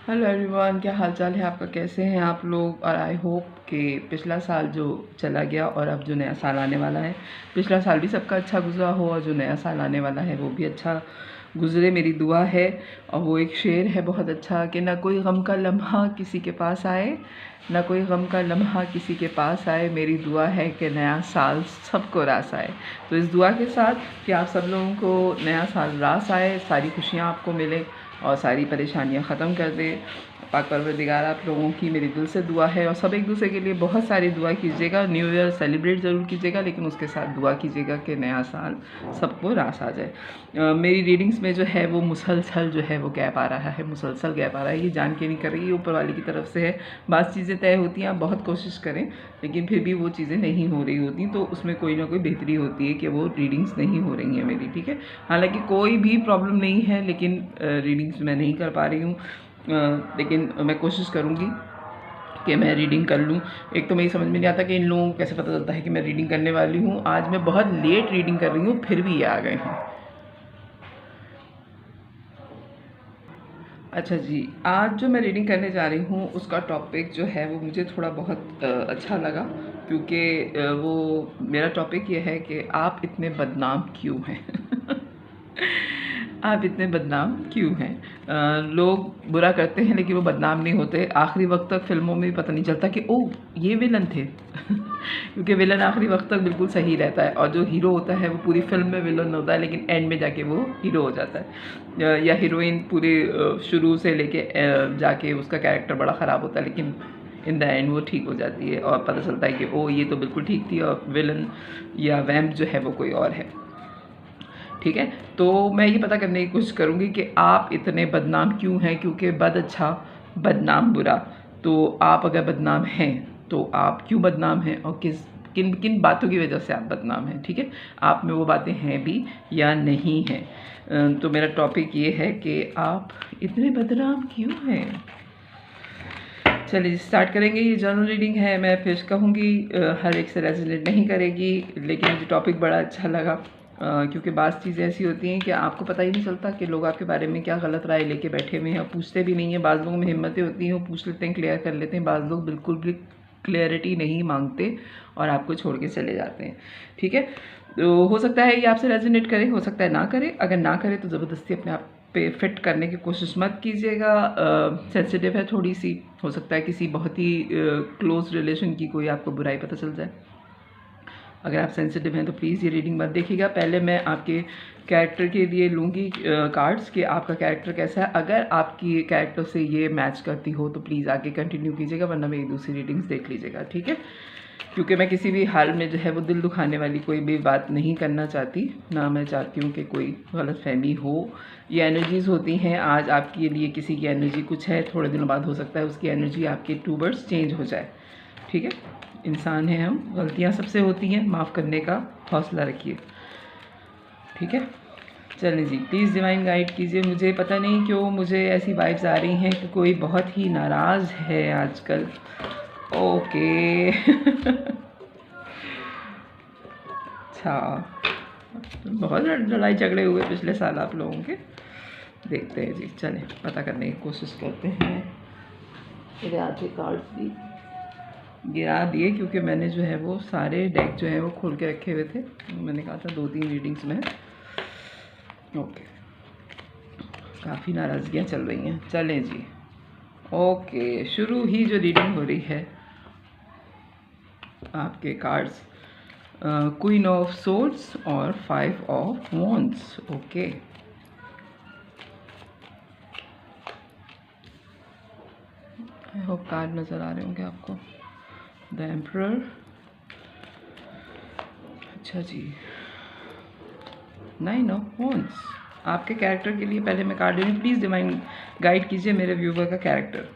Hello everyone, क्या हाल चाल है आपका? कैसे हैं आप लोग? और आई होप कि पिछला साल जो चला गया और अब जो नया साल आने वाला है, पिछला साल भी सबका अच्छा गुजरा हो और जो नया साल आने वाला है वो भी अच्छा गुजरे, मेरी दुआ है। और वो एक शेर है बहुत अच्छा कि ना कोई गम का लम्हा किसी के पास आए, ना कोई गम का लम्हा किसी के पास आए, मेरी दुआ है कि नया साल सबको रास आए। तो इस दुआ के साथ कि आप सब लोगों को नया साल रास आए, सारी खुशियाँ आपको मिले और सारी परेशानियां ख़त्म कर दे। पाक परवरदिगार आप लोगों की मेरी दिल से दुआ है। और सब एक दूसरे के लिए बहुत सारी दुआ कीजिएगा। न्यू ईयर सेलिब्रेट ज़रूर कीजिएगा, लेकिन उसके साथ दुआ कीजिएगा कि नया साल सबको रास आ जाए। मेरी रीडिंग्स में जो है वो मुसलसल जो है वो गैप आ रहा है, मुसलसल गैप आ रहा है। ये जान के नहीं कर रही, ये ऊपर वाले की तरफ से है। बात चीज़ें तय होती हैं, आप बहुत कोशिश करें लेकिन फिर भी वो चीज़ें नहीं हो रही होती, तो उसमें कोई ना कोई बेहतरी होती है कि वो रीडिंग्स नहीं हो रही हैं मेरी, ठीक है। हालांकि कोई भी प्रॉब्लम नहीं है, लेकिन रीडिंग्स मैं नहीं कर पा रही हूँ, लेकिन मैं कोशिश करूँगी कि मैं रीडिंग कर लूँ। एक तो मेरी समझ में नहीं आता कि इन लोगों को कैसे पता चलता है कि मैं रीडिंग करने वाली हूँ। आज मैं बहुत लेट रीडिंग कर रही हूँ, फिर भी ये आ गए हैं। अच्छा जी, आज जो मैं रीडिंग करने जा रही हूँ उसका टॉपिक जो है वो मुझे थोड़ा बहुत अच्छा लगा, क्योंकि वो मेरा टॉपिक ये है कि आप इतने बदनाम क्यों हैं। आप इतने बदनाम क्यों हैं? लोग बुरा करते हैं लेकिन वो बदनाम नहीं होते। आखिरी वक्त तक फिल्मों में भी पता नहीं चलता कि ओह ये विलन थे। क्योंकि विलन आखिरी वक्त तक बिल्कुल सही रहता है और जो हीरो होता है वो पूरी फिल्म में विलन होता है, लेकिन एंड में जाके वो हीरो हो जाता है। या हीरोइन पूरी शुरू से लेके जाके उसका कैरेक्टर बड़ा ख़राब होता है, लेकिन इन द एंड वो ठीक हो जाती है और पता चलता है कि ओ ये तो बिल्कुल ठीक थी और विलन या वैम्प जो है वो कोई और है। ठीक है, तो मैं ये पता करने की कोशिश करूँगी कि आप इतने बदनाम क्यों हैं, क्योंकि बद अच्छा बदनाम बुरा। तो आप अगर बदनाम हैं तो आप क्यों बदनाम हैं और किन किन बातों की वजह से आप बदनाम हैं, ठीक है। आप में वो बातें हैं भी या नहीं हैं। तो मेरा टॉपिक ये है कि आप इतने बदनाम क्यों हैं। चलिए स्टार्ट करेंगे। ये जर्नल रीडिंग है, मैं फिर कहूँगी हर एक से रेजोनेट नहीं करेगी, लेकिन मुझे टॉपिक बड़ा अच्छा लगा। क्योंकि बात चीज़ें ऐसी होती हैं कि आपको पता ही नहीं चलता कि लोग आपके बारे में क्या गलत राय लेके बैठे हुए हैं और पूछते भी नहीं हैं। बाज़ लोगों में हिम्मतें होती हैं, वो पूछ लेते हैं, क्लियर कर लेते हैं। बाज़ लोग बिल्कुल भी क्लियरिटी नहीं मांगते और आपको छोड़ के चले जाते हैं, ठीक है। तो हो सकता है ये आपसे रेजोनेट करे, हो सकता है ना करे। अगर ना करे तो ज़बरदस्ती अपने आप पे फिट करने की कोशिश मत कीजिएगा। सेंसिटिव है थोड़ी सी, हो सकता है किसी बहुत ही क्लोज रिलेशन की कोई आपको बुराई पता चल जाए। अगर आप सेंसिटिव हैं तो प्लीज़ ये रीडिंग मत देखिएगा। पहले मैं आपके कैरेक्टर के लिए लूँगी कार्ड्स कि आपका कैरेक्टर कैसा है। अगर आपकी कैरेक्टर से ये मैच करती हो तो प्लीज़ आगे कंटिन्यू कीजिएगा, वरना मेरी दूसरी रीडिंग्स देख लीजिएगा, ठीक है। क्योंकि मैं किसी भी हाल में जो है वो दिल दुखाने वाली कोई भी बात नहीं करना चाहती, ना मैं चाहती हूँ कि कोई गलतफहमी हो। ये एनर्जीज़ होती हैं, आज आपके लिए किसी की एनर्जी कुछ है, थोड़े दिनों बाद हो सकता है उसकी एनर्जी आपके टूवर्ड्स चेंज हो जाए, ठीक है। इंसान हैं हम, गलतियाँ सबसे होती हैं, माफ़ करने का हौसला रखिए, ठीक है। चलिए जी, प्लीज़ डिवाइन गाइड कीजिए। मुझे पता नहीं क्यों मुझे ऐसी वाइब्स आ रही हैं कि कोई बहुत ही नाराज़ है आजकल। ओके। अच्छा, बहुत लड़ाई झगड़े हुए पिछले साल आप लोगों के। देखते हैं जी, चलें पता करने की कोशिश करते हैं। मेरे आधे कार्ड्स भी गिरा दिए क्योंकि मैंने जो है वो सारे डेक जो है वो खोल के रखे हुए थे। मैंने कहा था 2-3 रीडिंग्स में। ओके, काफ़ी नाराज़गियाँ चल रही हैं। चलें जी, ओके, शुरू ही जो रीडिंग हो रही है आपके कार्ड्स क्वीन ऑफ सोर्ड्स और 5 of wands. Okay, I hope card नज़र आ रहे होंगे आपको। द एम्परर, अच्छा जी, 9 ऑफ वॉन्ड्स। आपके कैरेक्टर के लिए पहले मैं कार्ड दे रही हूँ। प्लीज़ डिवाइन गाइड कीजिए मेरे व्यूवर का कैरेक्टर,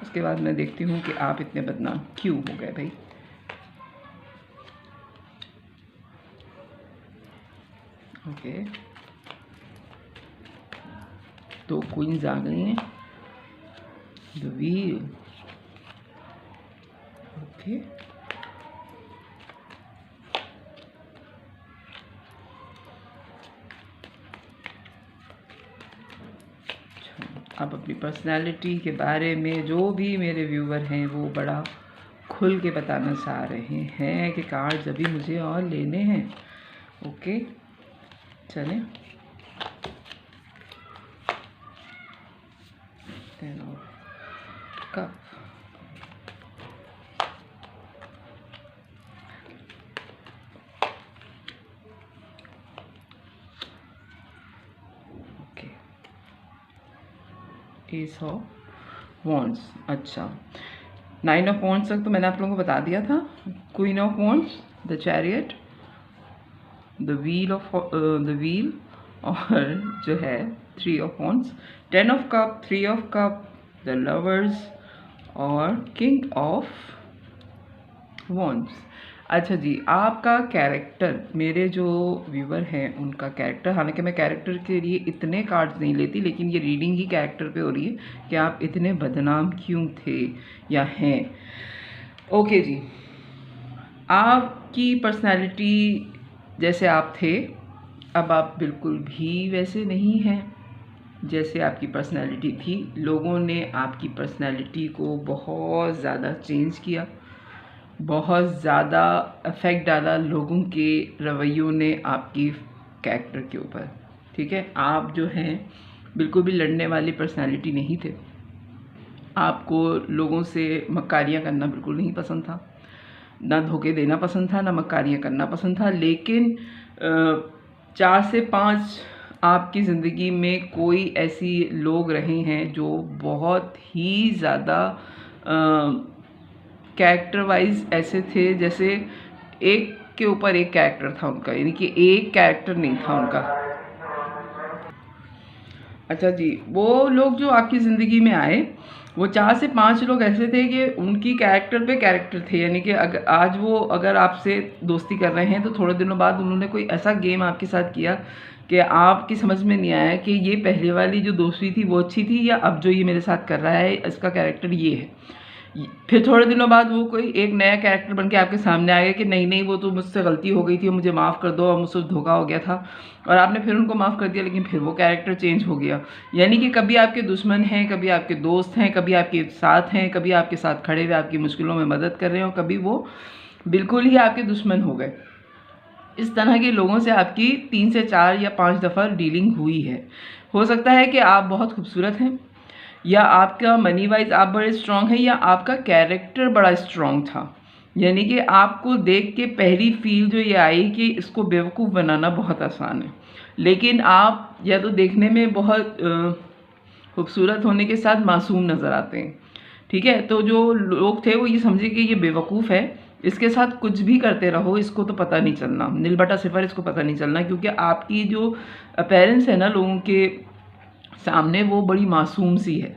उसके बाद मैं देखती हूँ कि आप इतने बदनाम क्यों हो गए भाई। ओके, तो क्वींस आ गई हैं। द व्हील, ओके, आप अपनी पर्सनैलिटी के बारे में जो भी मेरे व्यूवर हैं वो बड़ा खुल के बताना चाह रहे हैं कि कार्ड्स अभी मुझे और लेने हैं। ओके, चलें। 10 of cup, okay, S of wands. अच्छा, 9 ऑफ वॉन्ड्स तक तो मैंने आप लोगों को बता दिया था। Queen of wands, the chariot, the wheel और जो है 3 of wands, 10 of cup, 3 of cup, the lovers और किंग ऑफ वॉन्ड्स। अच्छा जी, आपका कैरेक्टर, मेरे जो व्यूवर हैं उनका कैरेक्टर, हालांकि मैं कैरेक्टर के लिए इतने कार्ड्स नहीं लेती, लेकिन ये रीडिंग ही कैरेक्टर पे हो रही है कि आप इतने बदनाम क्यों थे या हैं। ओके जी, आपकी पर्सनैलिटी जैसे आप थे, अब आप बिल्कुल भी वैसे नहीं हैं जैसे आपकी पर्सनैलिटी थी। लोगों ने आपकी पर्सनैलिटी को बहुत ज़्यादा चेंज किया, बहुत ज़्यादा इफ़ेक्ट डाला लोगों के रवैयों ने आपकी कैरेक्टर के ऊपर। ठीक है, आप जो हैं बिल्कुल भी लड़ने वाली पर्सनैलिटी नहीं थे। आपको लोगों से मक्कारियाँ करना बिल्कुल नहीं पसंद था, ना धोखे देना पसंद था, ना मक्कारियाँ करना पसंद था। लेकिन 4 से 5 आपकी ज़िंदगी में कोई ऐसी लोग रहे हैं जो बहुत ही ज़्यादा कैरेक्टर वाइज ऐसे थे जैसे एक के ऊपर एक कैरेक्टर था उनका, यानी कि एक कैरेक्टर नहीं था उनका। अच्छा जी, वो लोग जो आपकी ज़िंदगी में आए, वो 4 से 5 लोग ऐसे थे कि उनकी कैरेक्टर पे कैरेक्टर थे। यानी कि अगर आपसे दोस्ती कर रहे हैं तो थोड़े दिनों बाद उन्होंने कोई ऐसा गेम आपके साथ किया कि आपकी समझ में नहीं आया कि ये पहले वाली जो दोस्ती थी वो अच्छी थी या अब जो ये मेरे साथ कर रहा है इसका कैरेक्टर ये है। फिर थोड़े दिनों बाद वो कोई एक नया कैरेक्टर बन के आपके सामने आ गया कि नहीं नहीं, वो तो मुझसे गलती हो गई थी, मुझे माफ़ कर दो, और मुझसे धोखा हो गया था, और आपने फिर उनको माफ़ कर दिया, लेकिन फिर वो कैरेक्टर चेंज हो गया। यानी कि कभी आपके दुश्मन हैं, कभी आपके दोस्त हैं, कभी आपके साथ हैं, कभी आपके साथ खड़े हुए आपकी मुश्किलों में मदद कर रहे हैं, और कभी वो बिल्कुल ही आपके दुश्मन हो गए। इस तरह के लोगों से आपकी 3 से 4 या 5 दफ़ा डीलिंग हुई है। हो सकता है कि आप बहुत खूबसूरत हैं, या आपका मनी वाइज आप बड़े स्ट्रॉन्ग हैं, या आपका कैरेक्टर बड़ा स्ट्रॉन्ग था। यानी कि आपको देख के पहली फील जो ये आई कि इसको बेवकूफ़ बनाना बहुत आसान है, लेकिन आप या तो देखने में बहुत खूबसूरत होने के साथ मासूम नज़र आते हैं। ठीक है, तो जो लोग थे वो ये समझे कि ये बेवकूफ़ है, इसके साथ कुछ भी करते रहो, इसको तो पता नहीं चलना, नील बटा सिफर इसको पता नहीं चलना, क्योंकि आपकी जो अपीयरेंस है ना लोगों के सामने वो बड़ी मासूम सी है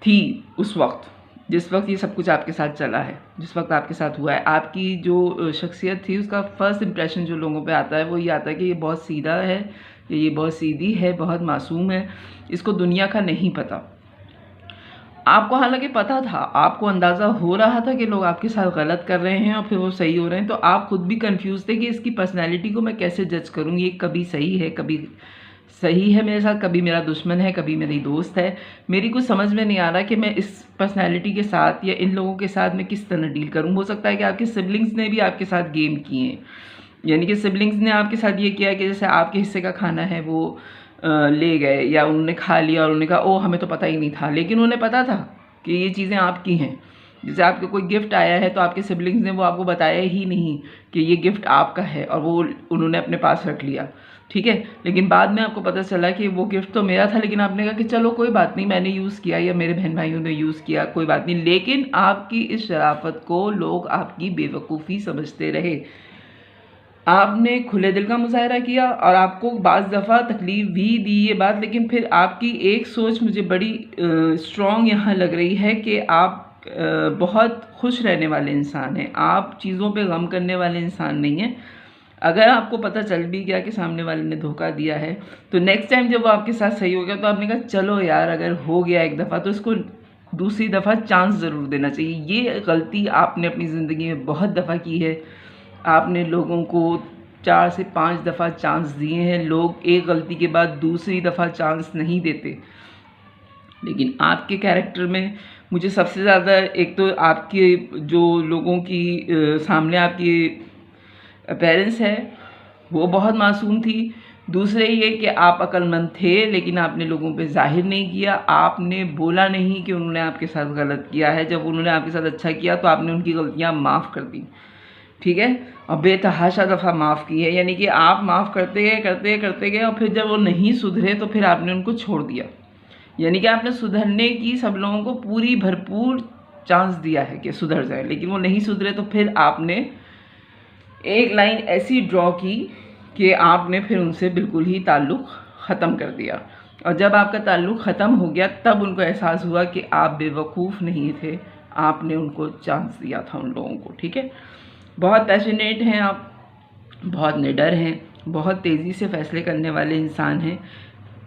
थी उस वक्त, जिस वक्त ये सब कुछ आपके साथ चला है, जिस वक्त आपके साथ हुआ है। आपकी जो शख्सियत थी उसका फर्स्ट इम्प्रेशन जो लोगों पे आता है वो ये आता है कि ये बहुत सीधा है, ये बहुत सीधी है, बहुत मासूम है, इसको दुनिया का नहीं पता। आपको हालांकि पता था, आपको अंदाज़ा हो रहा था कि लोग आपके साथ गलत कर रहे हैं और फिर वो सही हो रहे हैं, तो आप खुद भी कंफ्यूज थे कि इसकी पर्सनैलिटी को मैं कैसे जज करूँ, ये कभी सही है, कभी सही है मेरे साथ, कभी मेरा दुश्मन है, कभी मेरी दोस्त है। मेरी कुछ समझ में नहीं आ रहा कि मैं इस पर्सनैलिटी के साथ या इन लोगों के साथ मैं किस तरह डील करूँ। हो सकता है कि आपके सिबलिंग्स ने भी आपके साथ गेम किए हैं, यानी कि सिबलिंग्स ने आपके साथ ये किया कि जैसे आपके हिस्से का खाना है वो ले गए, या उन्होंने खा लिया और उन्होंने कहा ओ हमें तो पता ही नहीं था, लेकिन उन्हें पता था कि ये चीज़ें आपकी हैं। जैसे आपको कोई गिफ्ट आया है तो आपके सिबलिंग्स ने वो आपको बताया ही नहीं कि ये गिफ्ट आपका है, और वो उन्होंने अपने पास रख लिया। ठीक है, लेकिन बाद में आपको पता चला कि वो गिफ्ट तो मेरा था, लेकिन आपने कहा कि चलो कोई बात नहीं, मैंने यूज़ किया या मेरे बहन भाइयों ने यूज़ किया, कोई बात नहीं। लेकिन आपकी इस शराफत को लोग आपकी बेवकूफ़ी समझते रहे। आपने खुले दिल का मुजाहरा किया और आपको बाज़ दफ़ा तकलीफ़ भी दी ये बात, लेकिन फिर आपकी एक सोच मुझे बड़ी स्ट्रॉन्ग यहाँ लग रही है कि आप बहुत खुश रहने वाले इंसान हैं, आप चीज़ों पे गम करने वाले इंसान नहीं हैं। अगर आपको पता चल भी गया कि सामने वाले ने धोखा दिया है, तो नेक्स्ट टाइम जब वो आपके साथ सही हो गया तो आपने कहा चलो यार अगर हो गया एक दफ़ा तो इसको दूसरी दफ़ा चांस ज़रूर देना चाहिए। ये गलती आपने अपनी ज़िंदगी में बहुत दफ़ा की है। आपने लोगों को 4 से 5 दफ़ा चांस दिए हैं, लोग एक गलती के बाद दूसरी दफ़ा चांस नहीं देते। लेकिन आपके कैरेक्टर में मुझे सबसे ज़्यादा, एक तो आपके जो लोगों की सामने आपकी अपीयरेंस है वो बहुत मासूम थी। दूसरे ये कि आप अक्लमंद थे, लेकिन आपने लोगों पे ज़ाहिर नहीं किया। आपने बोला नहीं कि उन्होंने आपके साथ गलत किया है। जब उन्होंने आपके साथ अच्छा किया तो आपने उनकी गलतियाँ माफ़ कर दी, ठीक है, और बेतहाशा दफ़ा माफ़ की है। यानी कि आप माफ़ करते गए और फिर जब वो नहीं सुधरे तो फिर आपने उनको छोड़ दिया। यानी कि आपने सुधरने की सब लोगों को पूरी भरपूर चांस दिया है कि सुधर जाए, लेकिन वो नहीं सुधरे तो फिर आपने एक लाइन ऐसी ड्रॉ की कि आपने फिर उनसे बिल्कुल ही ताल्लुक़ ख़त्म कर दिया। और जब आपका ताल्लुक़ ख़त्म हो गया तब उनको एहसास हुआ कि आप बेवकूफ़ नहीं थे, आपने उनको चांस दिया था उन लोगों को, ठीक है। बहुत पैशनेट हैं आप, बहुत निडर हैं, बहुत तेज़ी से फ़ैसले करने वाले इंसान हैं,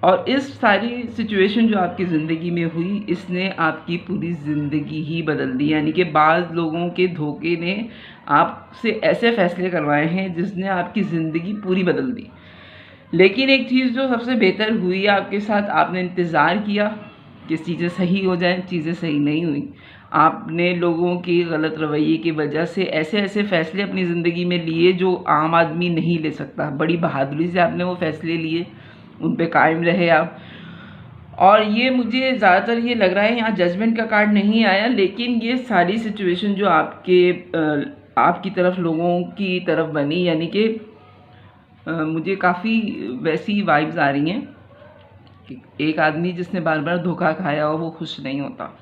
और इस सारी सिचुएशन जो आपकी ज़िंदगी में हुई, इसने आपकी पूरी ज़िंदगी ही बदल दी। यानी कि बाज़ लोगों के धोखे ने आपसे ऐसे फ़ैसले करवाए हैं जिसने आपकी ज़िंदगी पूरी बदल दी। लेकिन एक चीज़ जो सबसे बेहतर हुई आपके साथ, आपने इंतज़ार किया कि चीज़ें सही हो जाएं। चीज़ें सही नहीं हुई। आपने लोगों की गलत रवैये की वजह से ऐसे ऐसे फ़ैसले अपनी ज़िंदगी में लिए जो आम आदमी नहीं ले सकता। बड़ी बहादुरी से आपने वो फ़ैसले लिए, उन पे कायम रहे आप। और ये मुझे ज़्यादातर ये लग रहा है यहाँ जजमेंट का कार्ड नहीं आया, लेकिन ये सारी सिचुएशन जो आपकी तरफ लोगों की तरफ बनी, यानी कि मुझे काफ़ी वैसी वाइब्स आ रही हैं कि एक आदमी जिसने बार बार धोखा खाया हो वो खुश नहीं होता।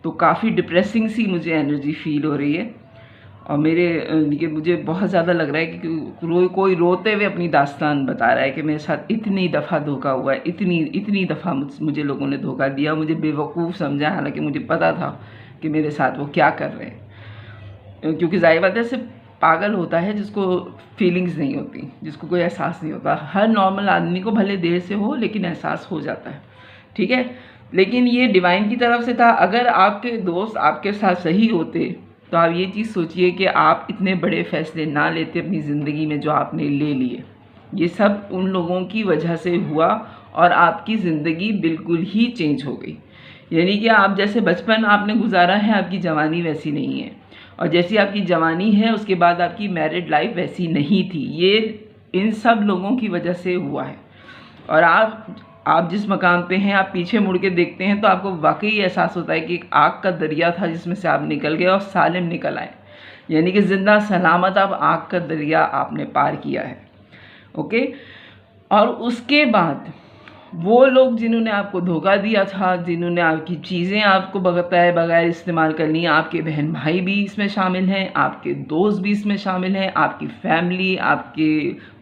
तो काफ़ी डिप्रेसिंग सी मुझे एनर्जी फील हो रही है, और कि मुझे बहुत ज़्यादा लग रहा है कि कोई रोते हुए अपनी दास्तान बता रहा है कि मेरे साथ इतनी दफ़ा धोखा हुआ है, इतनी दफ़ा मुझे लोगों ने धोखा दिया, मुझे बेवकूफ़ समझा, हालांकि मुझे पता था कि मेरे साथ वो क्या कर रहे हैं। क्योंकि ज़ाहिर बात है सिर्फ पागल होता है जिसको फीलिंग्स नहीं होती, जिसको कोई एहसास नहीं होता। हर नॉर्मल आदमी को भले देर से हो लेकिन एहसास हो जाता है, ठीक है। लेकिन ये डिवाइन की तरफ से था। अगर आपके दोस्त आपके साथ सही होते तो आप ये चीज़ सोचिए कि आप इतने बड़े फ़ैसले ना लेते अपनी ज़िंदगी में जो आपने ले लिए। ये सब उन लोगों की वजह से हुआ और आपकी ज़िंदगी बिल्कुल ही चेंज हो गई। यानी कि आप जैसे बचपन आपने गुजारा है, आपकी जवानी वैसी नहीं है, और जैसी आपकी जवानी है उसके बाद आपकी मैरिड लाइफ वैसी नहीं थी। ये इन सब लोगों की वजह से हुआ है। और आप जिस मकाम पे हैं, आप पीछे मुड़ के देखते हैं तो आपको वाकई एहसास होता है कि एक आग का दरिया था जिसमें से आप निकल गए और सालिम निकल आए। यानी कि ज़िंदा सलामत आप आग का दरिया आपने पार किया है, ओके। और उसके बाद वो लोग जिन्होंने आपको धोखा दिया था, जिन्होंने आपकी चीज़ें आपको बताए बगैर इस्तेमाल करनी, आपके बहन भाई भी इसमें शामिल हैं, आपके दोस्त भी इसमें शामिल हैं, आपकी फैमिली, आपके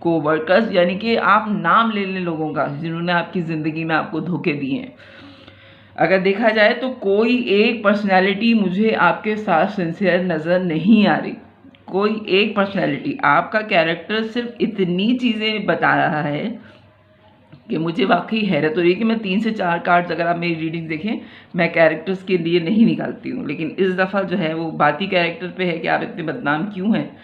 कोवर्कर्स, यानी कि आप नाम ले लें लोगों का जिन्होंने आपकी ज़िंदगी में आपको धोखे दिए हैं। अगर देखा जाए तो कोई एक पर्सनैलिटी मुझे आपके साथ सिंसियर नज़र नहीं आ रही। कोई एक पर्सनैलिटी, आपका कैरेक्टर सिर्फ इतनी चीज़ें बता रहा है कि मुझे वाकई हैरत हो रही है कि मैं 3 से 4 कार्ड्स, अगर आप मेरी रीडिंग देखें, मैं कैरेक्टर्स के लिए नहीं निकालती हूँ, लेकिन इस दफ़ा जो है वो बाती कैरेक्टर पे है कि आप इतने बदनाम क्यों हैं।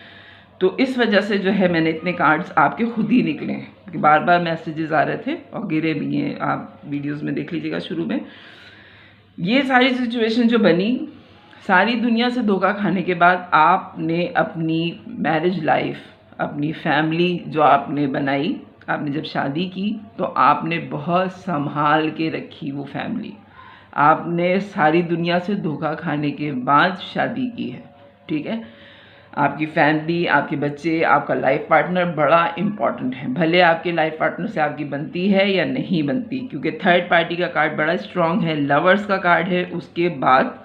तो इस वजह से जो है मैंने इतने कार्ड्स आपके खुद ही निकले हैं, क्योंकि बार बार मैसेजेस आ रहे थे और गिरे भी हैं, आप वीडियोज़ में देख लीजिएगा शुरू में। ये सारी सिचुएशन जो बनी, सारी दुनिया से धोखा खाने के बाद आपने अपनी मैरिज लाइफ, अपनी फैमिली जो आपने बनाई, आपने जब शादी की तो आपने बहुत संभाल के रखी वो फैमिली। आपने सारी दुनिया से धोखा खाने के बाद शादी की है, ठीक है। आपकी फैमिली, आपके बच्चे, आपका लाइफ पार्टनर बड़ा इम्पॉर्टेंट है। भले आपके लाइफ पार्टनर से आपकी बनती है या नहीं बनती, क्योंकि थर्ड पार्टी का कार्ड बड़ा स्ट्रॉन्ग है, लवर्स का कार्ड है, उसके बाद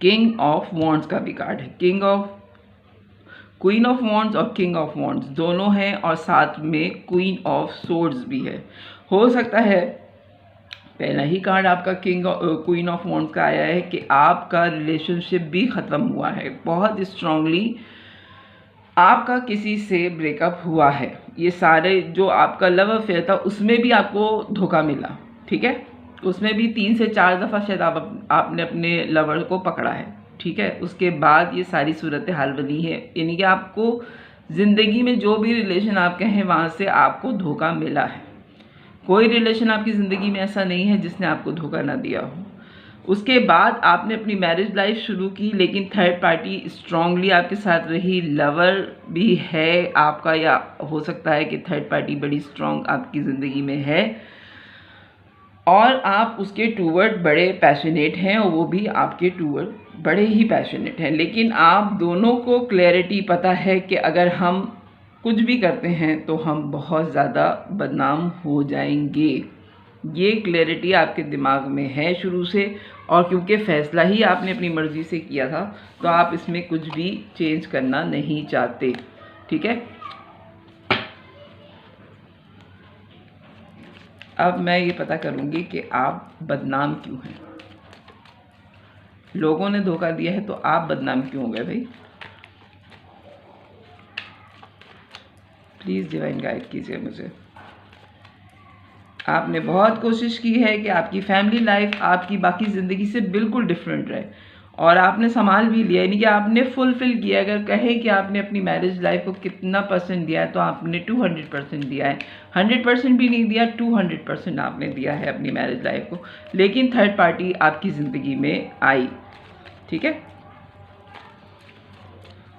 किंग ऑफ वॉन्ड्स का भी कार्ड है। क्वीन ऑफ वॉन्ड्स और किंग ऑफ वॉन्ड्स दोनों हैं, और साथ में क्वीन ऑफ सोर्ड्स भी है। हो सकता है पहला ही कार्ड आपका क्वीन ऑफ वॉन्ड्स का आया है कि आपका रिलेशनशिप भी ख़त्म हुआ है, बहुत स्ट्रांगली आपका किसी से ब्रेकअप हुआ है। ये सारे जो आपका लव अफेयर था उसमें भी आपको धोखा मिला, ठीक है। उसमें भी 3 से 4 दफ़ा शायद आपने अपने लवर को पकड़ा है, ठीक है। उसके बाद ये सारी सूरत हाल बनी है, यानी कि आपको ज़िंदगी में जो भी रिलेशन आपके हैं वहाँ से आपको धोखा मिला है। कोई रिलेशन आपकी ज़िंदगी में ऐसा नहीं है जिसने आपको धोखा ना दिया हो। उसके बाद आपने अपनी मैरिज लाइफ शुरू की, लेकिन थर्ड पार्टी स्ट्रांगली आपके साथ रही, लवर भी है आपका, या हो सकता है कि थर्ड पार्टी बड़ी स्ट्रांग आपकी ज़िंदगी में है और आप उसके टूवर्ड बड़े पैशनेट हैं और वो भी आपके टूवर्ड बड़े ही पैशनेट हैं। लेकिन आप दोनों को क्लैरिटी पता है कि अगर हम कुछ भी करते हैं तो हम बहुत ज़्यादा बदनाम हो जाएंगे। ये क्लैरिटी आपके दिमाग में है शुरू से, और क्योंकि फ़ैसला ही आपने अपनी मर्ज़ी से किया था तो आप इसमें कुछ भी चेंज करना नहीं चाहते। ठीक है, अब मैं ये पता करूँगी कि आप बदनाम क्यों हैं। लोगों ने धोखा दिया है तो आप बदनाम क्यों हो गए भाई? प्लीज़ डिवाइन गाइड कीजिए मुझे। आपने बहुत कोशिश की है कि आपकी फैमिली लाइफ आपकी बाकी ज़िंदगी से बिल्कुल डिफरेंट रहे, और आपने संभाल भी लिया, यानी कि आपने फुलफ़िल किया। अगर कहें कि आपने अपनी मैरिज लाइफ को कितना परसेंट दिया है तो आपने 200% दिया है। 100% भी नहीं दिया, 200% आपने दिया है अपनी मैरिज लाइफ को। लेकिन थर्ड पार्टी आपकी ज़िंदगी में आई। ठीक है,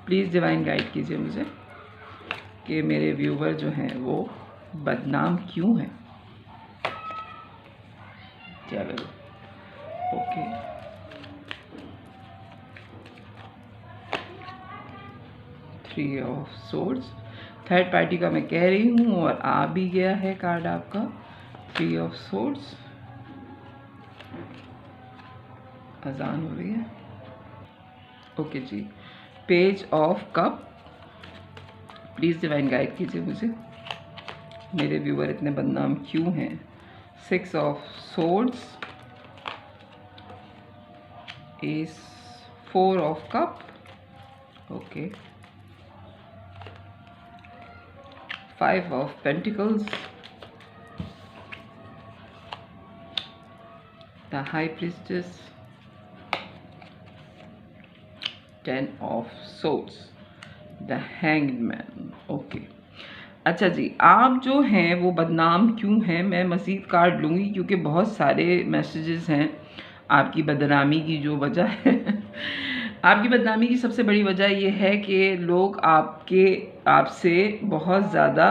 प्लीज़ डिवाइन गाइड कीजिए मुझे कि मेरे व्यूवर जो हैं वो बदनाम क्यों हैं। चलो okay, three of swords third party का मैं कह रही हूँ, और आ भी गया है कार्ड आपका, थ्री ऑफ सोर्ड्स। अजान हो रही है। ओके जी, page of cup. Please divine guide कीजिए मुझे, मेरे व्यूवर इतने बदनाम क्यों हैं। Six of swords, ace, four of cup, okay, five of pentacles, the high priestess, 10 of swords, the hanged man. Okay, अच्छा जी, आप जो हैं वो बदनाम क्यों हैं? मैं मज़ीद कार्ड लूँगी क्योंकि बहुत सारे मैसेजेस हैं आपकी बदनामी की। जो वजह है आपकी बदनामी की सबसे बड़ी वजह ये है कि लोग आपसे बहुत ज़्यादा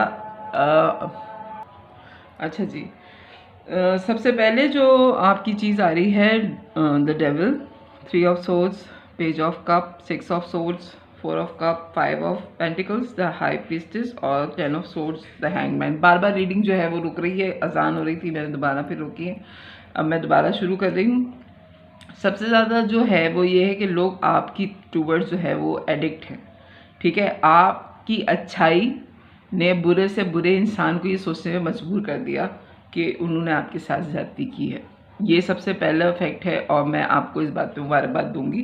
अच्छा जी, सबसे पहले जो आपकी चीज़ आ रही है, the devil, three of swords, page of cup, six of swords, four of cup, five of pentacles, the high priestess और 10 of swords, the hangman. Bar bar reading जो है वो रुक रही है, अजान हो रही थी, मैंने दोबारा फिर रोकी है, अब मैं दोबारा शुरू कर रही हूँ। सबसे ज़्यादा जो है वो ये है कि लोग आपकी टूवर्ड्स जो है वो एडिक्ट हैं। ठीक है, आपकी अच्छाई ने बुरे से बुरे इंसान को ये सोचने में मजबूर कर दिया कि उन्होंने आपके साथ ज़्यादती की है। ये सबसे पहला फैक्ट है, और मैं आपको इस बात पे मुबारकबाद दूंगी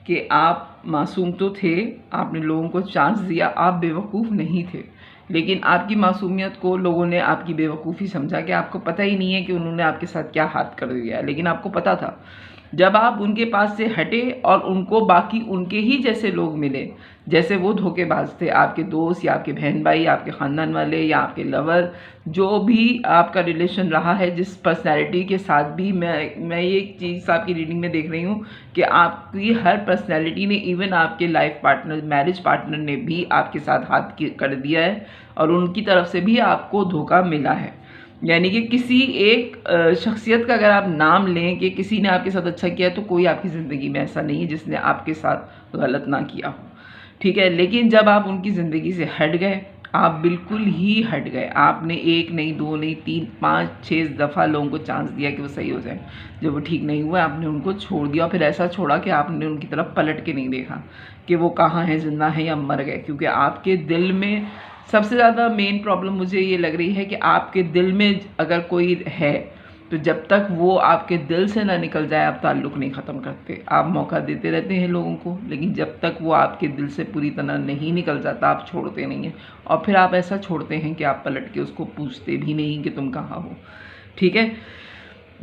कि आप मासूम तो थे, आपने लोगों को चांस दिया, आप बेवकूफ़ नहीं थे। लेकिन आपकी मासूमियत को लोगों ने आपकी बेवकूफ़ी समझा कि आपको पता ही नहीं है कि उन्होंने आपके साथ क्या हाथ कर दिया, लेकिन आपको पता था। जब आप उनके पास से हटे और उनको बाकी उनके ही जैसे लोग मिले, जैसे वो धोखेबाज थे, आपके दोस्त या आपके बहन भाई, आपके ख़ानदान वाले या आपके लवर, जो भी आपका रिलेशन रहा है, जिस पर्सनैलिटी के साथ भी, मैं ये चीज़ आपकी रीडिंग में देख रही हूँ कि आपकी हर पर्सनैलिटी ने, इवन आपके लाइफ पार्टनर, मैरिज पार्टनर ने भी आपके साथ हाथ कर दिया है और उनकी तरफ से भी आपको धोखा मिला है। यानी कि किसी एक शख्सियत का अगर आप नाम लें कि किसी ने आपके साथ अच्छा किया है, तो कोई आपकी ज़िंदगी में ऐसा नहीं है जिसने आपके साथ गलत ना किया हो। ठीक है, लेकिन जब आप उनकी ज़िंदगी से हट गए, आप बिल्कुल ही हट गए, आपने एक नहीं, दो नहीं, 3, 5, 6 दफ़ा लोगों को चांस दिया कि वो सही हो जाए। जब वो ठीक नहीं हुआ, आपने उनको छोड़ दिया, और फिर ऐसा छोड़ा कि आपने उनकी तरफ पलट के नहीं देखा कि वो कहाँ हैं, जिंदा हैं या मर गए। क्योंकि आपके दिल में सबसे ज़्यादा मेन प्रॉब्लम मुझे ये लग रही है कि आपके दिल में अगर कोई है, तो जब तक वो आपके दिल से ना निकल जाए, आप ताल्लुक़ नहीं ख़त्म करते। आप मौका देते रहते हैं लोगों को, लेकिन जब तक वो आपके दिल से पूरी तरह नहीं निकल जाता, आप छोड़ते नहीं हैं। और फिर आप ऐसा छोड़ते हैं कि आप पलट के उसको पूछते भी नहीं कि तुम कहाँ हो। ठीक है,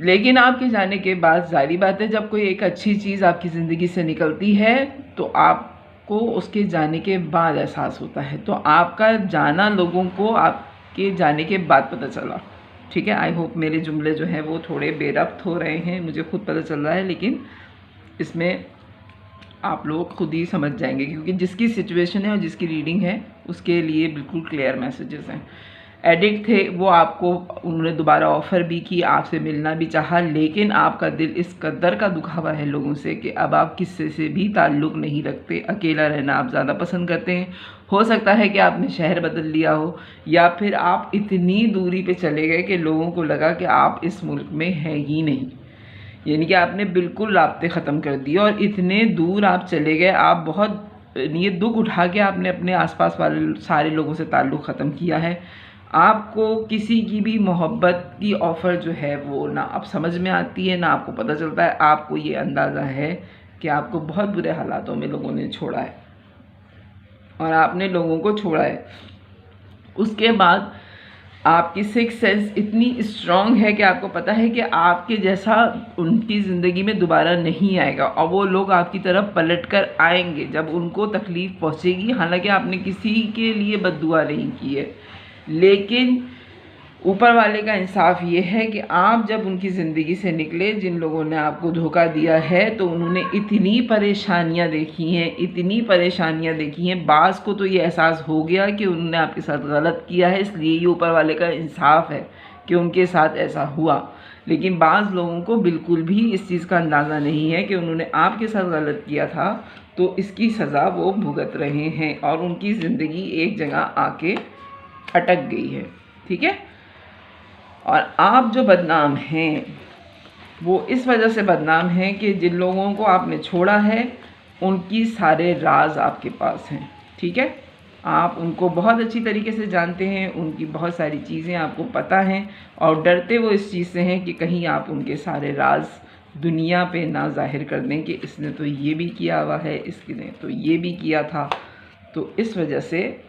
लेकिन आपके जाने के बाद ज़ाहिर बात है, जब कोई एक अच्छी चीज़ आपकी ज़िंदगी से निकलती है तो आपको उसके जाने के बाद एहसास होता है। तो आपका जाना लोगों को आपके जाने के बाद पता चला। ठीक है। आई होप मेरे जुमले जो हैं वो थोड़े बेरब्त हो रहे हैं, मुझे खुद पता चल रहा है, लेकिन इसमें आप लोग खुद ही समझ जाएंगे, क्योंकि जिसकी सिचुएशन है और जिसकी रीडिंग है उसके लिए बिल्कुल क्लियर मैसेजेस हैं। एडिक्ट थे वो, आपको उन्होंने दोबारा ऑफ़र भी की, आपसे मिलना भी चाहा, लेकिन आपका दिल इस कदर का दुखा हुआ है लोगों से कि अब आप किसी से भी ताल्लुक़ नहीं रखते, अकेला रहना आप ज़्यादा पसंद करते हैं। हो सकता है कि आपने शहर बदल लिया हो, या फिर आप इतनी दूरी पे चले गए कि लोगों को लगा कि आप इस मुल्क में हैं ही नहीं, यानी कि आपने बिल्कुल राब्ते ख़त्म कर दिए और इतने दूर आप चले गए। आप बहुत ये दुख उठा के आपने अपने आसपास वाले सारे लोगों से ताल्लुक़ ख़त्म किया है। आपको किसी की भी मोहब्बत की ऑफ़र जो है वो ना अब समझ में आती है, ना आपको पता चलता है। आपको ये अंदाज़ा है कि आपको बहुत बुरे हालातों में लोगों ने छोड़ा है और आपने लोगों को छोड़ा है। उसके बाद आपकी सिक्स सेंस इतनी स्ट्रॉन्ग है कि आपको पता है कि आपके जैसा उनकी ज़िंदगी में दोबारा नहीं आएगा, और वो लोग आपकी तरफ पलट कर आएंगे जब उनको तकलीफ़ पहुँचेगी। हालांकि आपने किसी के लिए बद्दुआ नहीं की है, लेकिन ऊपर वाले का इंसाफ ये है कि आप जब उनकी ज़िंदगी से निकले, जिन लोगों ने आपको धोखा दिया है, तो उन्होंने इतनी परेशानियां देखी हैं, इतनी परेशानियां देखी हैं। बाज़ को तो ये एहसास हो गया कि उन्होंने आपके साथ गलत किया है, इसलिए ये ऊपर वाले का इंसाफ है कि उनके साथ ऐसा हुआ। लेकिन बाज़ लोगों को बिल्कुल भी इस चीज़ का अंदाज़ा नहीं है कि उन्होंने आपके साथ गलत किया था, तो इसकी सज़ा वो भुगत रहे हैं और उनकी ज़िंदगी एक जगह आके अटक गई है। ठीक है। और आप जो बदनाम हैं वो इस वजह से बदनाम हैं कि जिन लोगों को आपने छोड़ा है उनकी सारे राज आपके पास हैं। ठीक है। आप उनको बहुत अच्छी तरीके से जानते हैं, उनकी बहुत सारी चीज़ें आपको पता हैं, और डरते वो इस चीज़ से हैं कि कहीं आप उनके सारे राज दुनिया पे ना जाहिर कर दें कि इसने तो ये भी किया हुआ है, इसने तो ये भी किया था। तो इस वजह से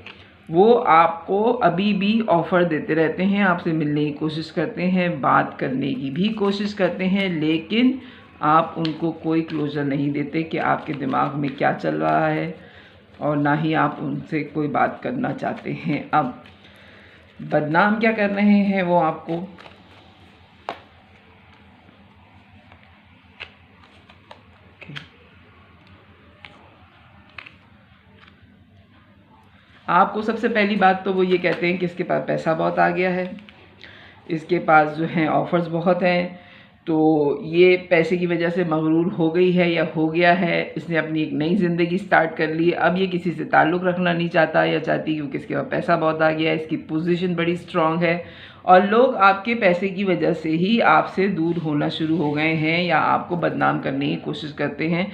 वो आपको अभी भी ऑफ़र देते रहते हैं, आपसे मिलने की कोशिश करते हैं, बात करने की भी कोशिश करते हैं, लेकिन आप उनको कोई क्लोजर नहीं देते कि आपके दिमाग में क्या चल रहा है, और ना ही आप उनसे कोई बात करना चाहते हैं। अब बदनाम क्या कर रहे हैं वो आपको, आपको सबसे पहली बात तो वो ये कहते हैं कि इसके पास पैसा बहुत आ गया है, इसके पास जो हैं ऑफ़र्स बहुत हैं, तो ये पैसे की वजह से मगरूर हो गई है या हो गया है, इसने अपनी एक नई ज़िंदगी स्टार्ट कर ली है। अब ये किसी से ताल्लुक़ रखना नहीं चाहता या चाहती, क्योंकि इसके पास पैसा बहुत आ गया है, इसकी पोजीशन बड़ी स्ट्रॉन्ग है, और लोग आपके पैसे की वजह से ही आपसे दूर होना शुरू हो गए हैं या आपको बदनाम करने की कोशिश करते हैं।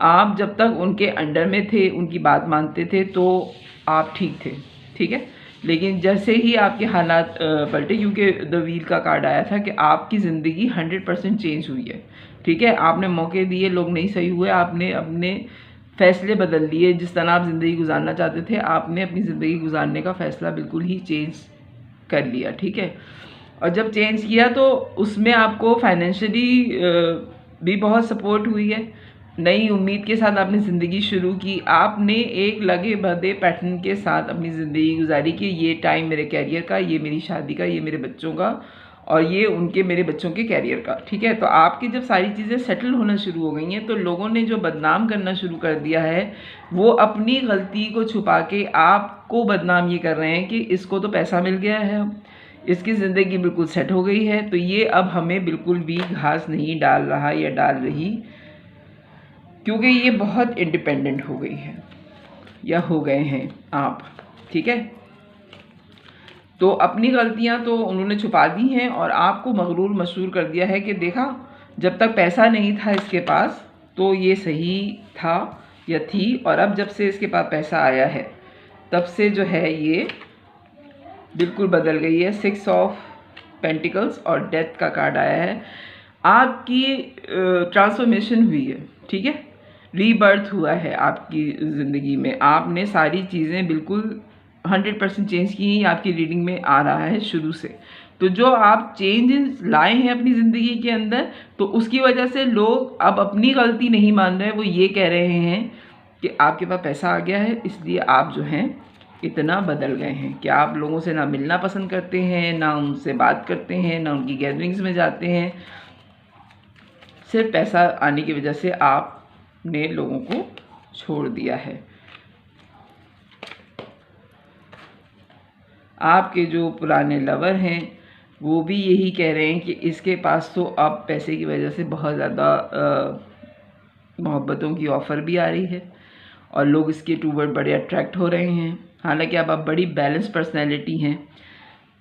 आप जब तक उनके अंडर में थे, उनकी बात मानते थे, तो आप ठीक थे। ठीक है। लेकिन जैसे ही आपके हालात पलटे, क्योंकि द व्हील का कार्ड आया था कि आपकी ज़िंदगी 100% चेंज हुई है। ठीक है। आपने मौके दिए, लोग नहीं सही हुए, आपने अपने फ़ैसले बदल लिए। जिस तरह आप ज़िंदगी गुजारना चाहते थे, आपने अपनी ज़िंदगी गुजारने का फ़ैसला बिल्कुल ही चेंज कर लिया। ठीक है। और जब चेंज किया तो उसमें आपको फाइनेंशियली भी बहुत सपोर्ट हुई है। नई उम्मीद के साथ आपने ज़िंदगी शुरू की, आपने एक लगे बधे पैटर्न के साथ अपनी ज़िंदगी गुजारी कि ये टाइम मेरे कैरियर का, ये मेरी शादी का, ये मेरे बच्चों का, और ये उनके मेरे बच्चों के कैरियर का। ठीक है। तो आपकी जब सारी चीज़ें सेटल होना शुरू हो गई हैं, तो लोगों ने जो बदनाम करना शुरू कर दिया है वो अपनी गलती को छुपा के आपको बदनाम ये कर रहे हैं कि इसको तो पैसा मिल गया है, अब इसकी ज़िंदगी बिल्कुल सेट हो गई है, तो ये अब हमें बिल्कुल भी घास नहीं डाल रहा या डाल रही, क्योंकि ये बहुत इंडिपेंडेंट हो गई है या हो गए हैं आप। ठीक है। तो अपनी गलतियां तो उन्होंने छुपा दी हैं और आपको मगरूर मशहूर कर दिया है कि देखा, जब तक पैसा नहीं था इसके पास तो ये सही था या थी, और अब जब से इसके पास पैसा आया है तब से जो है ये बिल्कुल बदल गई है। 6 ऑफ पेंटिकल्स और डेथ का कार्ड आया है। आपकी ट्रांसफॉर्मेशन हुई है। ठीक है। रीबर्थ हुआ है आपकी ज़िंदगी में, आपने सारी चीज़ें बिल्कुल 100% चेंज की हैं। आपकी रीडिंग में आ रहा है शुरू से। तो जो आप चेंजेस लाए हैं अपनी ज़िंदगी के अंदर, तो उसकी वजह से लोग अब अपनी गलती नहीं मान रहे, वो ये कह रहे हैं कि आपके पास पैसा आ गया है, इसलिए आप जो हैं इतना बदल गए हैं कि आप लोगों से ना मिलना पसंद करते हैं, ना उनसे बात करते हैं, ना उनकी गैदरिंग्स में जाते हैं। सिर्फ पैसा आने की वजह से आपने लोगों को छोड़ दिया है। आपके जो पुराने लवर हैं वो भी यही कह रहे हैं कि इसके पास तो अब पैसे की वजह से बहुत ज़्यादा मोहब्बतों की ऑफ़र भी आ रही है और लोग इसके टूवर्ड बड़े अट्रैक्ट हो रहे हैं। हालांकि अब आप बड़ी बैलेंस पर्सनैलिटी हैं,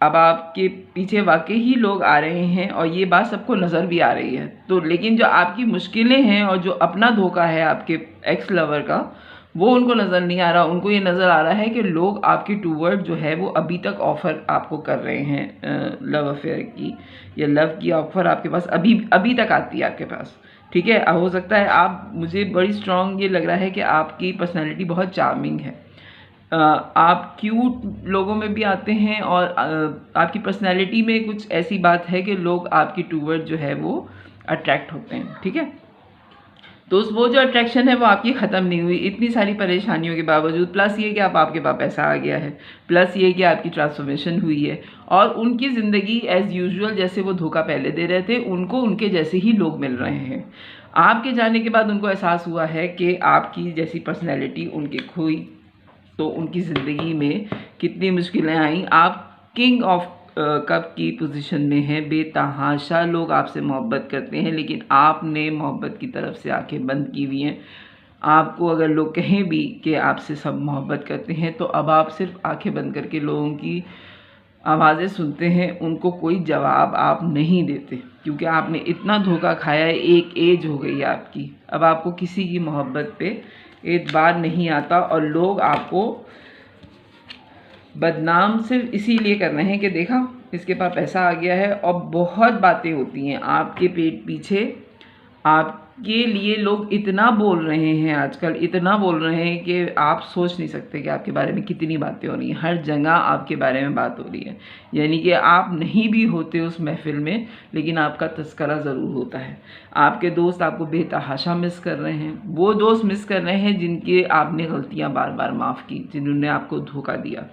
अब आपके पीछे वाकई ही लोग आ रहे हैं और ये बात सबको नज़र भी आ रही है। तो लेकिन जो आपकी मुश्किलें हैं और जो अपना धोखा है आपके एक्स लवर का, वो उनको नज़र नहीं आ रहा। उनको ये नज़र आ रहा है कि लोग आपकी टूवर्ड जो है वो अभी तक ऑफ़र आपको कर रहे हैं लव अफेयर की या लव की ऑफ़र आपके पास अभी तक आती है आपके पास। ठीक है, हो सकता है आप, मुझे बड़ी स्ट्रॉन्ग ये लग रहा है कि आपकी पर्सनैलिटी बहुत चार्मिंग है, आप क्यूट लोगों में भी आते हैं और आपकी पर्सनैलिटी में कुछ ऐसी बात है कि लोग आपकी टूवर्ड जो है वो अट्रैक्ट होते हैं। ठीक है, तो वो जो अट्रैक्शन है वो आपकी ख़त्म नहीं हुई इतनी सारी परेशानियों के बावजूद। प्लस ये कि आपके पास पैसा आ गया है, प्लस ये कि आपकी ट्रांसफॉर्मेशन हुई है और उनकी ज़िंदगी एज़ यूजुअल जैसे वो धोखा पहले दे रहे थे उनको उनके जैसे ही लोग मिल रहे हैं। आपके जाने के बाद उनको एहसास हुआ है कि आपकी जैसी पर्सनैलिटी उनके खोई, तो उनकी ज़िंदगी में कितनी मुश्किलें आई। आप किंग ऑफ कप की पोजीशन में हैं, बेतहाशा लोग आपसे मोहब्बत करते हैं, लेकिन आपने मोहब्बत की तरफ से आंखें बंद की हुई हैं। आपको अगर लोग कहें भी कि आपसे सब मोहब्बत करते हैं तो अब आप सिर्फ आंखें बंद करके लोगों की आवाज़ें सुनते हैं, उनको कोई जवाब आप नहीं देते क्योंकि आपने इतना धोखा खाया है। एक एज हो गई है आपकी, अब आपको किसी की मोहब्बत पे एतबार नहीं आता और लोग आपको बदनाम सिर्फ इसीलिए कर रहे हैं कि देखा इसके पास पैसा आ गया है। और बहुत बातें होती हैं आपके पेट पीछे, आपके लिए लोग इतना बोल रहे हैं आजकल, इतना बोल रहे हैं कि आप सोच नहीं सकते कि आपके बारे में कितनी बातें हो रही हैं। हर जगह आपके बारे में बात हो रही है, यानी कि आप नहीं भी होते उस महफिल में लेकिन आपका तस्करा ज़रूर होता है। आपके दोस्त आपको बेतहाशा मिस कर रहे हैं, वो दोस्त मिस कर रहे हैं जिनके आपने गलतियाँ बार बार माफ़ की, जिन्होंने आपको धोखा दिया।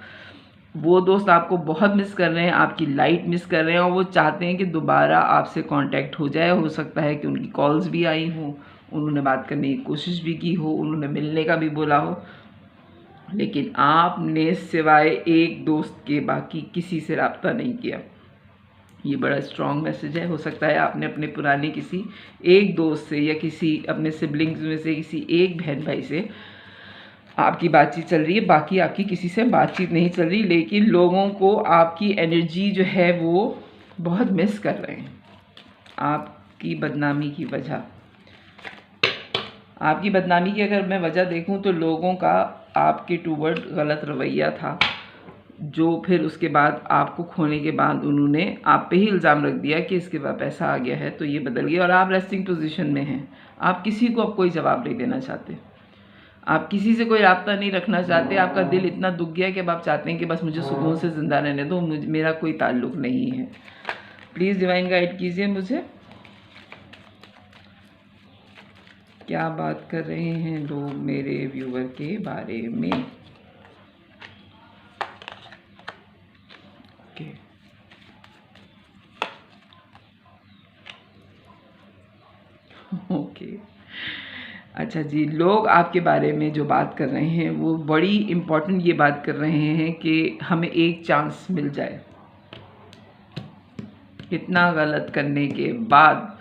वो दोस्त आपको बहुत मिस कर रहे हैं, आपकी लाइट मिस कर रहे हैं और वो चाहते हैं कि दोबारा आपसे कांटेक्ट हो जाए। हो सकता है कि उनकी कॉल्स भी आई हों, उन्होंने बात करने की कोशिश भी की हो, उन्होंने मिलने का भी बोला हो, लेकिन आपने सिवाय एक दोस्त के बाकी किसी से रब्ता नहीं किया। ये बड़ा स्ट्रॉन्ग मैसेज है। हो सकता है आपने अपने पुराने किसी एक दोस्त से या किसी अपने सिबलिंग्स में से किसी एक बहन भाई से आपकी बातचीत चल रही है, बाकी आपकी किसी से बातचीत नहीं चल रही, लेकिन लोगों को आपकी एनर्जी जो है वो बहुत मिस कर रहे हैं। आपकी बदनामी की वजह, आपकी बदनामी की अगर मैं वजह देखूं तो लोगों का आपके टूवर्ड गलत रवैया था, जो फिर उसके बाद आपको खोने के बाद उन्होंने आप पे ही इल्ज़ाम रख दिया कि इसके बाद पैसा आ गया है तो ये बदल गया और आप रेस्टिंग पोजीशन में हैं। आप किसी को अब कोई जवाब नहीं देना चाहते, आप किसी से कोई राब्ता नहीं रखना चाहते। आपका दिल इतना दुख गया कि अब आप चाहते हैं कि बस मुझे सुकून से ज़िंदा रहने दो, मेरा कोई ताल्लुक़ नहीं है। प्लीज़ डिवाइन गाइड कीजिए मुझे, क्या बात कर रहे हैं लोग मेरे व्यूवर के बारे में। ओके, ओके, अच्छा जी, लोग आपके बारे में जो बात कर रहे हैं वो बड़ी इम्पोर्टेंट ये बात कर रहे हैं कि हमें एक चांस मिल जाए। इतना गलत करने के बाद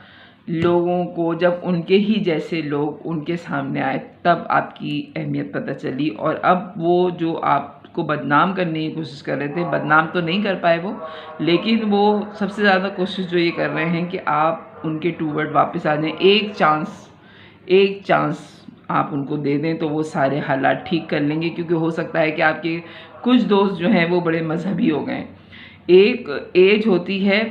लोगों को जब उनके ही जैसे लोग उनके सामने आए तब आपकी अहमियत पता चली। और अब वो जो आपको बदनाम करने की कोशिश कर रहे थे, बदनाम तो नहीं कर पाए वो, लेकिन वो सबसे ज़्यादा कोशिश जो ये कर रहे हैं कि आप उनके टूवर्ड वापस आ जाएं। एक चांस आप उनको दे दें तो वो सारे हालात ठीक कर लेंगे, क्योंकि हो सकता है कि आपके कुछ दोस्त जो हैं वो बड़े मजहबी हो गए। एक एज होती है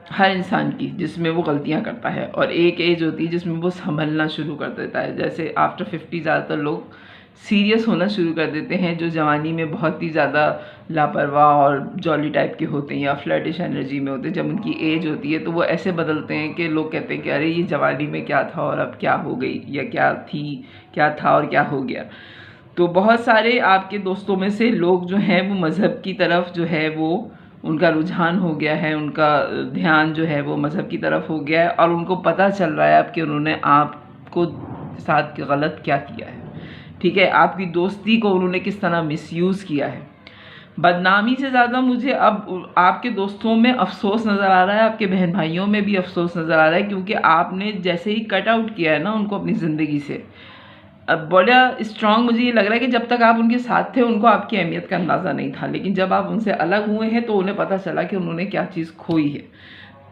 हर इंसान की जिसमें वो गलतियां करता है और एक एज होती है जिसमें वो संभलना शुरू कर देता है। जैसे आफ्टर 50 ज़्यादातर लोग सीरियस होना शुरू कर देते हैं, जो जवानी में बहुत ही ज़्यादा लापरवाह और जॉली टाइप के होते हैं या फ्लर्टिश एनर्जी में होते हैं। जब उनकी एज होती है तो वो ऐसे बदलते हैं कि लोग कहते हैं कि अरे ये जवानी में क्या था और अब क्या हो गई, या क्या था और क्या हो गया। तो बहुत सारे आपके दोस्तों में से लोग जो हैं वो मज़हब की तरफ जो है वो उनका रुझान हो गया है, उनका ध्यान जो है वो मज़हब की तरफ हो गया है और उनको पता चल रहा है अब कि उन्होंने आपको साथ गलत क्या किया है। ठीक है, आपकी दोस्ती को उन्होंने किस तरह मिसयूज़ किया है। बदनामी से ज़्यादा मुझे अब आपके दोस्तों में अफ़सोस नज़र आ रहा है, आपके बहन भाइयों में भी अफ़सोस नज़र आ रहा है, क्योंकि आपने जैसे ही कट आउट किया है ना उनको अपनी ज़िंदगी से, अब बड़ा स्ट्रॉन्ग मुझे ये लग रहा है कि जब तक आप उनके साथ थे उनको आपकी अहमियत का अंदाज़ा नहीं था, लेकिन जब आप उनसे अलग हुए हैं तो उन्हें पता चला कि उन्होंने क्या चीज़ खोई है।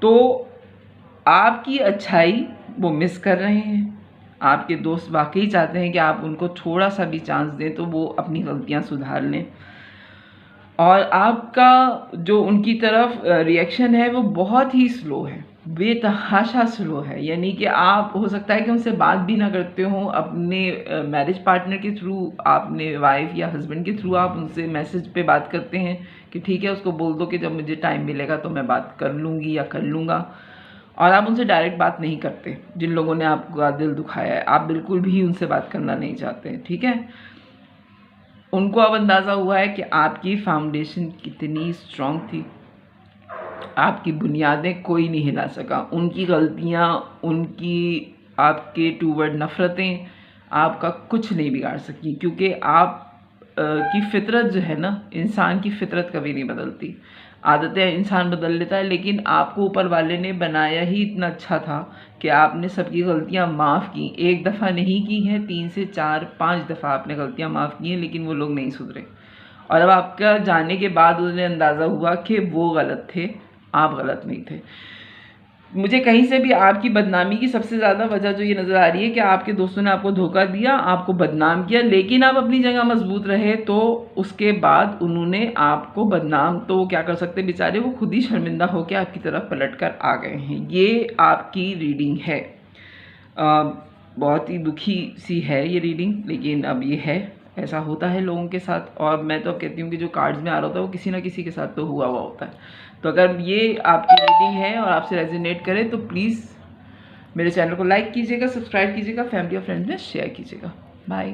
तो आपकी अच्छाई वो मिस कर रहे हैं। आपके दोस्त वाकई चाहते हैं कि आप उनको थोड़ा सा भी चांस दें तो वो अपनी गलतियां सुधार लें, और आपका जो उनकी तरफ रिएक्शन है वो बहुत ही स्लो है, बेतहाशा स्लो है। यानी कि आप हो सकता है कि उनसे बात भी ना करते हो, अपने मैरिज पार्टनर के थ्रू, आपने वाइफ या हस्बैंड के थ्रू आप उनसे मैसेज पे बात करते हैं कि ठीक है उसको बोल दो कि जब मुझे टाइम मिलेगा तो मैं बात कर लूँगी या कर लूँगा, और आप उनसे डायरेक्ट बात नहीं करते। जिन लोगों ने आपका दिल दुखाया है आप बिल्कुल भी उनसे बात करना नहीं चाहते। ठीक है, उनको अब अंदाज़ा हुआ है कि आपकी फाउंडेशन कितनी स्ट्रॉन्ग थी, आपकी बुनियादें कोई नहीं हिला सका। उनकी गलतियाँ, उनकी आपके टूवर्ड नफ़रतें आपका कुछ नहीं बिगाड़ सकी, क्योंकि आप की फ़ितरत जो है ना, इंसान की फ़ितरत कभी नहीं बदलती। आदतें इंसान बदल लेता है, लेकिन आपको ऊपर वाले ने बनाया ही इतना अच्छा था कि आपने सबकी गलतियां माफ़ की। एक दफ़ा नहीं की हैं, 3 से 4 5 दफ़ा आपने गलतियां माफ़ की हैं, लेकिन वो लोग नहीं सुधरे। और अब आपका जाने के बाद उन्हें अंदाज़ा हुआ कि वो गलत थे, आप गलत नहीं थे। मुझे कहीं से भी आपकी बदनामी की सबसे ज़्यादा वजह जो ये नज़र आ रही है कि आपके दोस्तों ने आपको धोखा दिया, आपको बदनाम किया, लेकिन आप अपनी जगह मजबूत रहे, तो उसके बाद उन्होंने आपको बदनाम तो क्या कर सकते बेचारे, वो खुद ही शर्मिंदा होकर आपकी तरफ पलट कर आ गए हैं। ये आपकी रीडिंग है। बहुत ही दुखी सी है ये रीडिंग, लेकिन अब ये है, ऐसा होता है लोगों के साथ। और मैं तो अब कहती हूँ कि जो कार्ड्स में आ रहा होता है वो किसी ना किसी के साथ तो हुआ हुआ होता है। तो अगर ये आपकी रीडिंग है और आपसे रेजोनेट करे तो प्लीज़ मेरे चैनल को लाइक कीजिएगा, सब्सक्राइब कीजिएगा, फैमिली और फ्रेंड्स में शेयर कीजिएगा। बाय।